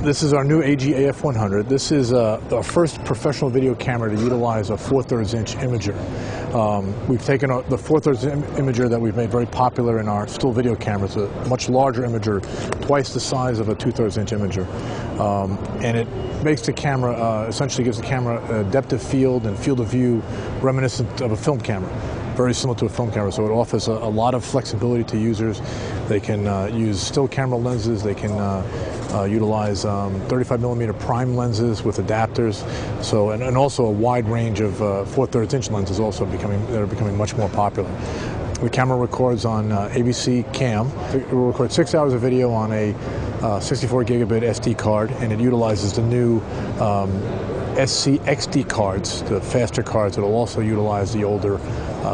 This is our new AG-AF100. This is our first professional video camera to utilize a 4/3 inch imager. We've taken the 4/3 imager that we've made very popular in our still video cameras, a much larger imager, twice the size of a 2/3 inch imager. And it makes the camera, essentially gives the camera a depth of field and field of view reminiscent of a film camera. Very similar to a film camera, so it offers a lot of flexibility to users. They can use still camera lenses, they can utilize 35mm prime lenses with adapters, so and also a wide range of 4/3 inch lenses also that are becoming much more popular. The camera records on ABC Cam. It will record 6 hours of video on a 64 gigabit SD card, and it utilizes the new SC XD cards, the faster cards. It'll also utilize the older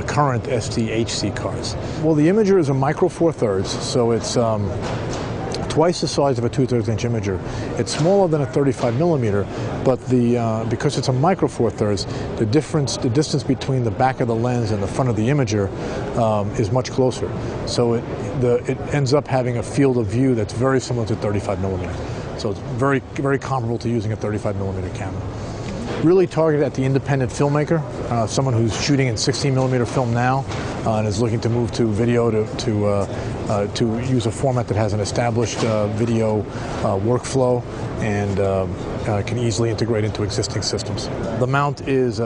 current SDHC cards. Well, the imager is a micro 4/3, so it's twice the size of a 2/3 inch imager. It's smaller than a 35mm, but because it's a micro 4/3, the distance between the back of the lens and the front of the imager is much closer. So it ends up having a field of view that's very similar to 35mm. So it's very, very comparable to using a 35mm camera. Really targeted at the independent filmmaker, someone who's shooting in 16mm film now and is looking to move to video to use a format that has an established video workflow and can easily integrate into existing systems. The mount is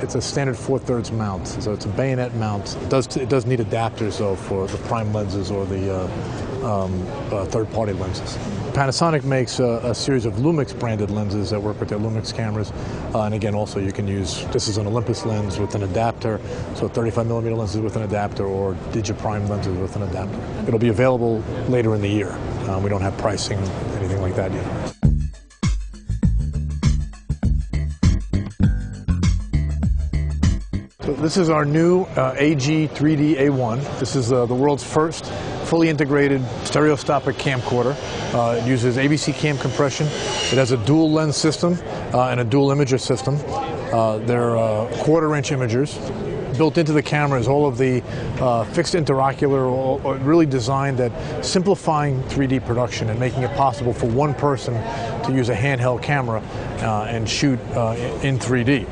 it's a standard 4/3 mount, so it's a bayonet mount. It does need adapters though for the prime lenses or the third-party lenses. Panasonic makes a series of Lumix branded lenses that work with their Lumix cameras, and again also you can use, this is an Olympus lens with an adapter, so 35mm lenses with an adapter or Digiprime lenses with an adapter. It'll be available later in the year. We don't have pricing, anything like that yet. So this is our new AG-3DA1. This is the world's first fully integrated stereoscopic camcorder. It uses ABC cam compression. It has a dual lens system and a dual imager system. They're 1/4 inch imagers. Built into the camera is all of the fixed interocular, really designed at simplifying 3D production and making it possible for one person to use a handheld camera and shoot in 3D.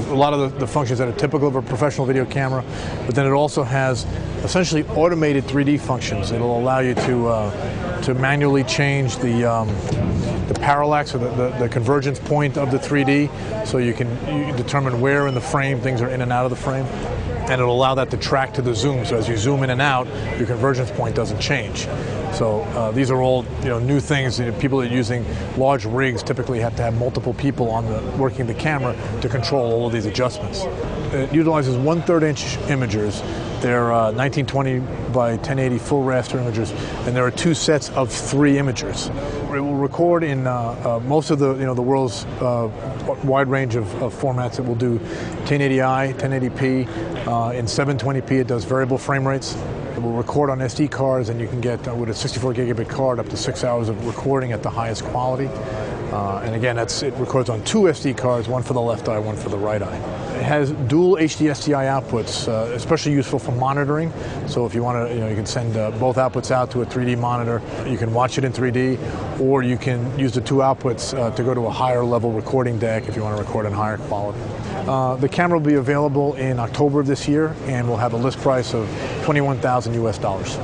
A lot of the functions that are typical of a professional video camera, but then it also has essentially automated 3D functions. It'll allow you to manually change the parallax or the convergence point of the 3D, so you can determine where in the frame things are in and out of the frame, and it'll allow that to track to the zoom, so as you zoom in and out, your convergence point doesn't change. So these are all new things. People that are using large rigs typically have to have multiple people working the camera to control all of these adjustments. It utilizes 1/3 inch imagers. They're 1920 by 1080 full raster imagers, and there are 2 sets of 3 imagers. It will record in most of the world's wide range of formats. It will do 1080i, 1080p, in 720p. It does variable frame rates. It will record on SD cards, and you can get, with a 64 gigabit card, up to 6 hours of recording at the highest quality. And again, it records on 2 SD cards, one for the left eye, one for the right eye. It has dual HD-SDI outputs, especially useful for monitoring. So if you want to, you can send both outputs out to a 3D monitor. You can watch it in 3D, or you can use the 2 outputs to go to a higher level recording deck if you want to record in higher quality. The camera will be available in October of this year, and will have a list price of $21,000 US.